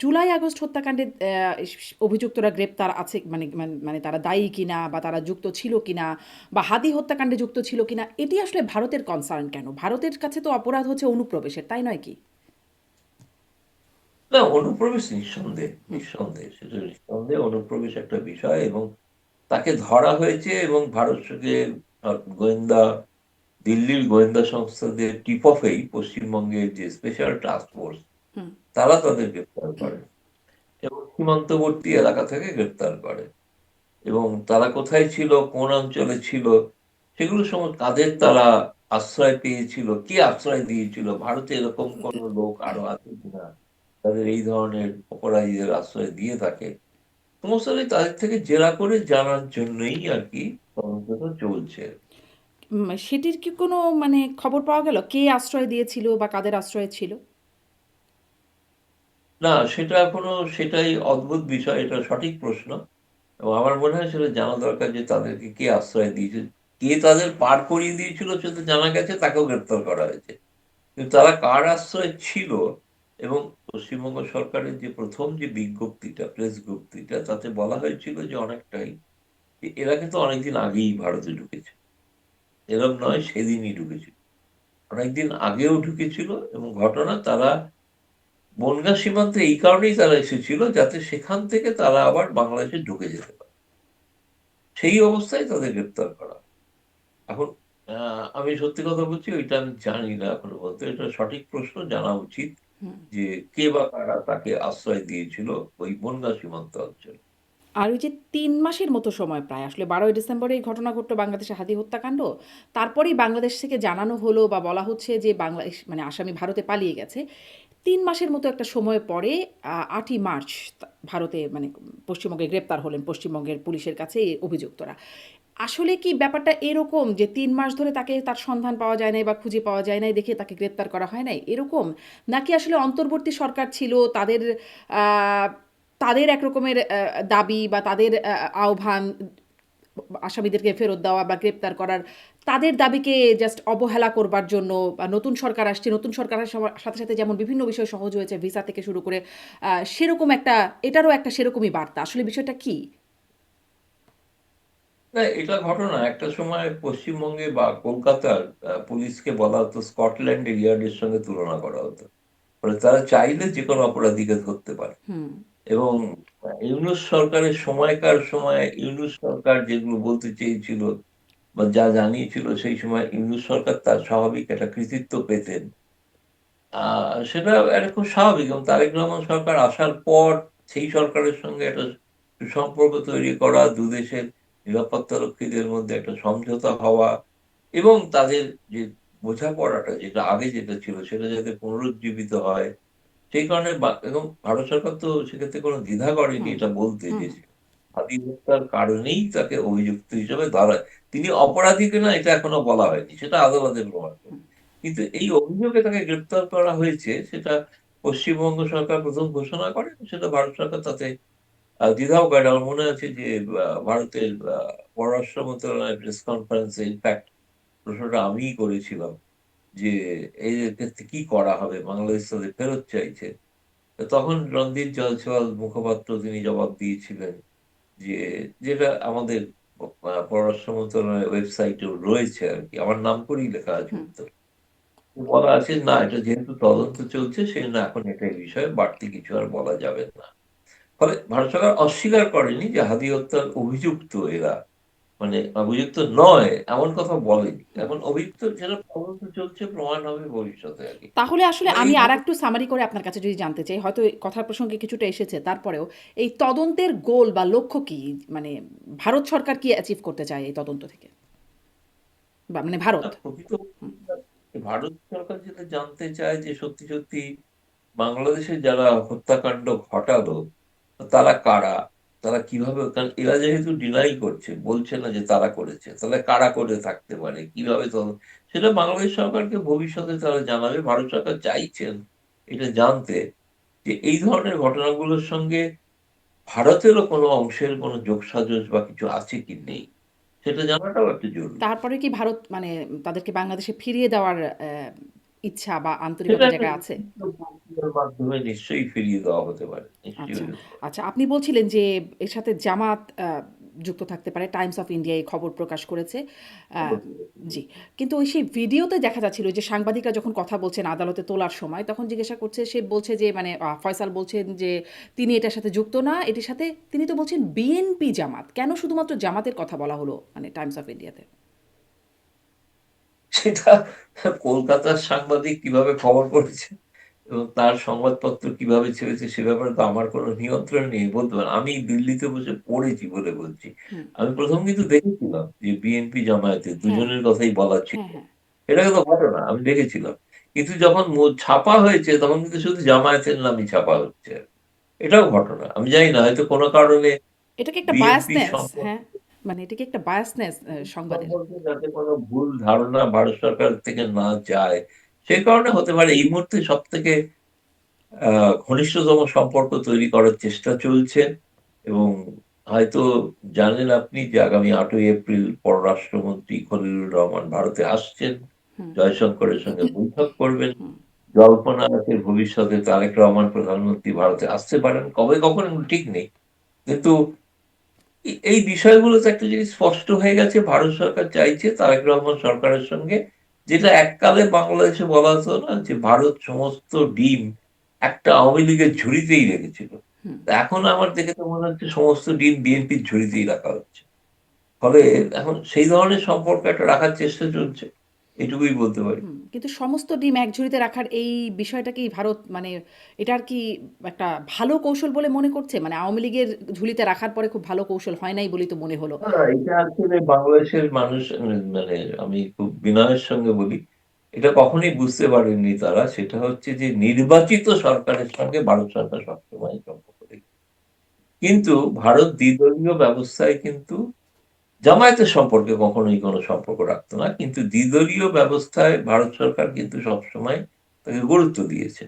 July August হত্যাকাণ্ডে অভিযুক্তরা গ্রেপ্তার আছে, মানে মানে মানে তারা দায়ী কিনা বা তারা যুক্ত ছিল কিনা বা হাদি হত্যাকাণ্ডে যুক্ত ছিল কিনা, এটি আসলে ভারতের কনসার্ন কেন? ভারতের কাছে তো অপরাধ হচ্ছে অনুপ্রবেশের, তাই নয় কি? না, অনুপ্রবেশ নিঃসন্দেহে নিঃসন্দেহে সেটা নিঃসন্দেহে অনুপ্রবেশ একটা বিষয়, এবং তাকে ধরা হয়েছে এবং ভারতকে গোয়েন্দা, দিল্লির গোয়েন্দা সংস্থাদের টিপ অফেই পশ্চিমবঙ্গের যে স্পেশাল টাস্ক ফোর্স তারা তাদের গ্রেপ্তার করে এবং সীমান্তবর্তী এলাকা থেকে গ্রেপ্তার করে। এবং তারা কোথায় ছিল, কোন অঞ্চলে ছিল, সেগুলো সময় কাদের তারা আশ্রয় পেয়েছিল, কি আশ্রয় দিয়েছিল, ভারতে এরকম কোন লোক আরো আছে কিনা তাদের এই ধরনের অপরাধীদের আশ্রয় দিয়ে থাকে, সমস্তটাই তাদের থেকে জেরা করে জানার জন্যই আর কি তদন্তটা চলছে। সেটির কি কোনো মানে খবর পাওয়া গেল কে আশ্রয় দিয়েছিল বা কাদের আশ্রয়ে ছিল? না, সেটা এখনো, সেটাই অদ্ভুত বিষয়, এটা সঠিক প্রশ্ন। এবং আমার মনে হয় সেটা জানা দরকার যে তাদেরকে কে আশ্রয় দিয়েছে, কে তাদের পার করিয়ে দিয়েছিল সেটা জানা গেছে, তাকেও গ্রেপ্তার করা হয়েছে। কিন্তু তারা কার আশ্রয় ছিল, এবং পশ্চিমবঙ্গ সরকারের যে প্রথম যে বিজ্ঞপ্তিটা, প্রেস বিজ্ঞপ্তিটা, তাতে বলা হয়েছিল যে অনেকটাই যে এরা কিন্তু অনেকদিন আগেই ভারতে ঢুকেছে, এরকম নয় সেদিনই ঢুকেছিল, অনেকদিন আগেও ঢুকেছিল। এবং ঘটনা, তারা বনগাঁ সীমান্তে এই কারণেই তারা এসেছিল যাতে সেখান থেকে তারা আবার বাংলাদেশে ঢুকে যেতে পারে, সেই অবস্থায় তাদের গ্রেপ্তার করা। এখন আমি সত্যি কথা বলছি, ওইটা আমি জানি না এখনো বলতে, এটা সঠিক প্রশ্ন, জানা উচিত যে কে বা কারা তাকে আশ্রয় দিয়েছিল ওই বনগাঁ সীমান্ত অঞ্চলে। আর ওই যে ৩ মাসের মতো সময়, প্রায় আসলে ১২ই ডিসেম্বরে এই ঘটনা ঘটলো বাংলাদেশে হাদি হত্যাকাণ্ড। তারপরেই বাংলাদেশ থেকে জানানো হলো বা বলা হচ্ছে যে বাংলাদেশ মানে আসামি ভারতে পালিয়ে গেছে। ৩ মাসের মতো একটা সময় পরে ৮ই মার্চ ভারতে মানে পশ্চিমবঙ্গে গ্রেপ্তার হলেন পশ্চিমবঙ্গের পুলিশের কাছে এই অভিযুক্তরা। আসলে কি ব্যাপারটা এরকম যে ৩ মাস ধরে তাকে তার সন্ধান পাওয়া যায় নাই বা খুঁজে পাওয়া যায় নাই দেখে তাকে গ্রেপ্তার করা হয় নাই, এরকম? নাকি আসলে অন্তর্বর্তী সরকার ছিল, তাদের আ তাদের এক রকমের দাবি বা তাদের আহ্বান আসামিদেরকে ফেরত দেওয়া বা গ্রেপ্তার করার, তাদের দাবিকে জাস্ট অবহেলা করবার জন্য, বা নতুন সরকার আসছে, নতুন সরকারের সাথে সাথে যেমন বিভিন্ন বিষয় সহজ হয়েছে ভিসা থেকে শুরু করে, সেরকম একটা, এটারও একটা সেরকমই বার্তা, আসলে বিষয়টা কি? না, এটা ঘটনা একটা সময় পশ্চিমবঙ্গে বা কলকাতার পুলিশকে বলা হতো স্কটল্যান্ডের ইয়ার্ডের সঙ্গে তুলনা করা হতো, ফলে তারা চাইলে যে কোনো অপরাধীকে ধরতে পারে। এবং ইউনূস সরকারের সময়কার সময় ইউনূস সরকার যেগুলো বলতে চেয়েছিল বা যা জানিয়েছিল, সেই সময় ইউনূস সরকার তার স্বাভাবিক একটা কৃতিত্ব পেতেন। সেটা একটা খুব স্বাভাবিক, এবং তারেক রহমান সরকার আসার পর সেই সরকারের সঙ্গে একটা সুসম্পর্ক তৈরি করা, দুদেশের নিরাপত্তারক্ষীদের মধ্যে একটা সমঝোতা হওয়া, এবং তাদের যে বোঝাপড়াটা যেটা আগে যেটা ছিল সেটা যাতে পুনরুজ্জীবিত হয়, সেই কারণে এবং ভারত সরকার তো সেক্ষেত্রে কোনো দ্বিধা করেনি হুম, এটা বলতে হুম, যে হাদি হত্যার কারণেই তাকে অভিযুক্ত হিসেবে ধরায়। তিনি অপরাধী কিনা এটা এখনো বলা হয়নি, সেটা আদালতে প্রমাণ করবে। কিন্তু এই অভিযোগে তাকে গ্রেপ্তার করা হয়েছে, সেটা পশ্চিমবঙ্গ সরকার প্রথম ঘোষণা করে, সেটা ভারত সরকার তাতে দ্বিধাও করে না। আমার মনে আছে যে ভারতের পররাষ্ট্র মন্ত্রণালয়ের প্রেস কনফারেন্সে ইনফ্যাক্ট প্রশ্নটা আমিই করেছিলাম যে এই ক্ষেত্রে কি করা হবে, বাংলাদেশ তাদের ফেরত চাইছে। তো তখন রণদীপ জয়সওয়াল মুখপাত্র তিনি জবাব দিয়েছিলেন যে, যেটা আমাদের পররাষ্ট্র মন্ত্রণালয়ের ওয়েবসাইটেও রয়েছে আর কি, আমার নাম করেই লেখা আছে হুম। উত্তর, বলা আছে না এটা যেহেতু তদন্ত চলছে সেই জন্য এখন এটা এই বিষয়ে বাড়তি কিছু আর বলা যাবে না। ফলে ভারত সরকার অস্বীকার করেনি যে হাদি হত্যার অভিযুক্ত এরা, মানে অভিযুক্ত নয় এমন কথা বলেনি, এখন অভিযুক্ত যেটা তদন্ত চলছে, প্রমাণ হবে ভবিষ্যতে আর কি। তাহলে আসলে ফলে এই আমি দুটো, আরেকটু সামারি করে আপনার কাছে যদি জানতে চাই, হয়তো এই কথার প্রসঙ্গে কিছুটা এসেছে, তারপরেও এই তদন্তের গোল বা লক্ষ্য কি? মানে ভারত সরকার কি অ্যাচিভ করতে চায় এই তদন্ত থেকে? বা মানে ভারত? প্রকৃত ভারত সরকার যেটা জানতে চায় যে সত্যি সত্যি বাংলাদেশে যারা হত্যাকাণ্ড ঘটালো তারা কারা, তারা কিভাবে, কারণ এরা যেহেতু ডিনাই করছে, বলছে না যে তারা করেছে, তাহলে কারা করে থাকতে পারে, কিভাবে সেটা বাংলাদেশ সরকারকে ভবিষ্যতে তারা জানাবে। ভারত সরকার চাইছেন এটা জানতে যে এই ধরনের ঘটনাগুলোর সঙ্গে ভারতেরও কোনো অংশের কোনো যোগসাজশ বা কিছু আছে কি নেই, সেটা জানাটাও একটা জরুরি। তারপরে কি ভারত মানে তাদেরকে বাংলাদেশে ফিরিয়ে দেওয়ার ইচ্ছা বা সেটা আন্তরিকতা একটা জায়গায় আছে? লিখিত প্রক্রিয়ার মাধ্যমে নিশ্চয়ই ফিরিয়ে দেওয়া হতে পারে, নিশ্চয়ই আচ্ছা, হতে পারে। আচ্ছা। আপনি বলছিলেন যে এর সাথে জামাত যুক্ত থাকতে পারে। টাইমস অফ ইন্ডিয়া এই খবর প্রকাশ করেছে। আ জি। কিন্তু ওই সেই ভিডিওতে দেখা যাচ্ছিল যে সাংবাদিকরা যখন কথা বলছেন আদালতে তোলার সময়, তখন জিজ্ঞাসা করছে, সে বলছে যে মানে ফয়সাল বলছেন যে তিনি এটার সাথে যুক্ত না। এটির সাথে তিনি তো বলছেন বিএনপি জামাত। কেন শুধুমাত্র জামাতের কথা বলা হলো মানে টাইমস অফ ইন্ডিয়াতে? সেটা কলকাতার সাংবাদিক কিভাবে খবর করেছে এবং তার সংবাদপত্র কিভাবে ছেপেছে সে ব্যাপারে তো আমার কোনো নিয়ন্ত্রণ নেই, বলতে পারেন। আমি দিল্লিতে বসে পড়েছি বলে বলছি। হুম। আমি প্রথম কিন্তু দেখেছিলাম যে বিএনপি জামায়াতে হ্যাঁ, দুজনের কথাই বলা ছিল। হ্যাঁ, হ্যাঁ। এটা কিন্তু ঘটনা, আমি দেখেছিলাম। কিন্তু যখন ছাপা হয়েছে তখন কিন্তু শুধু জামায়াতের নামই ছাপা হচ্ছে। এটাও ঘটনা। আমি জানি না, হয়তো কোনো কারণে এটা কি একটা বিএনপি বায়াসনেস? হ্যাঁ? সম্পর্কে মানে এটা কি একটা বায়াসনেস সংবাদের? সম্পর্কে যাতে কোনো ভুল ধারণা ভারত সরকার থেকে না যায়, সেই কারণে হতে পারে। এই মুহূর্তে সবথেকে ঘনিষ্ঠতম সম্পর্ক তৈরি করার চেষ্টা চলছে এবং হয়তো জানেন আপনি যে আগামী ৮ই এপ্রিল পররাষ্ট্রমন্ত্রী খলিলুর রহমান ভারতে আসছেন। হুম, জয়শঙ্করের সঙ্গে বৈঠক করবেন। হুম, জল্পনা আছে ভবিষ্যতে তারেক রহমান প্রধানমন্ত্রী ভারতে আসতে পারেন। কবে কখন ঠিক নেই। কিন্তু এই বিষয়গুলোতে একটা জিনিস স্পষ্ট হয়ে গেছে, ভারত সরকার চাইছে তারেক রহমান সরকারের সঙ্গে, যেটা এককালে বাংলাদেশে বলা হতো না যে ভারত সমস্ত ডিম একটা আওয়ামী লীগের ঝুড়িতেই রেখেছিল। হুম। তা এখন আমার দেখে তো মনে হচ্ছে সমস্ত ডিম বিএনপির ঝুড়িতেই রাখা হচ্ছে। ফলে এখন সেই ধরনের সম্পর্ক একটা রাখার চেষ্টা চলছে, এটুকুই বলতে পারি। হুম, কিন্তু সমস্ত ডিম এক ঝুড়িতে রাখার এই বিষয়টাকেই ভারত মানে এটার কি একটা ভালো কৌশল বলে মনে করছে? মানে আওয়ামী লীগের ঝুলিতে রাখার পরে খুব ভালো কৌশল হয় নাই বলেই তো মনে হলো। না, এটা আসলে বাংলাদেশের মানুষ মানে আমি খুব বিনয়ের সঙ্গে বলি, এটা কখনোই বুঝতে পারেননি তারা। সেটা হচ্ছে যে নির্বাচিত সরকারের সঙ্গে ভারত সরকার সবসময় সম্পর্ক রেখেছে। কিন্তু ভারত দ্বিদলীয় ব্যবস্থায় কিন্তু জামায়াতের সম্পর্কে কখনোই কোনো সম্পর্ক রাখতো না। কিন্তু দ্বিদলীয় ব্যবস্থায় ভারত সরকার কিন্তু সবসময় তাকে গুরুত্ব দিয়েছে।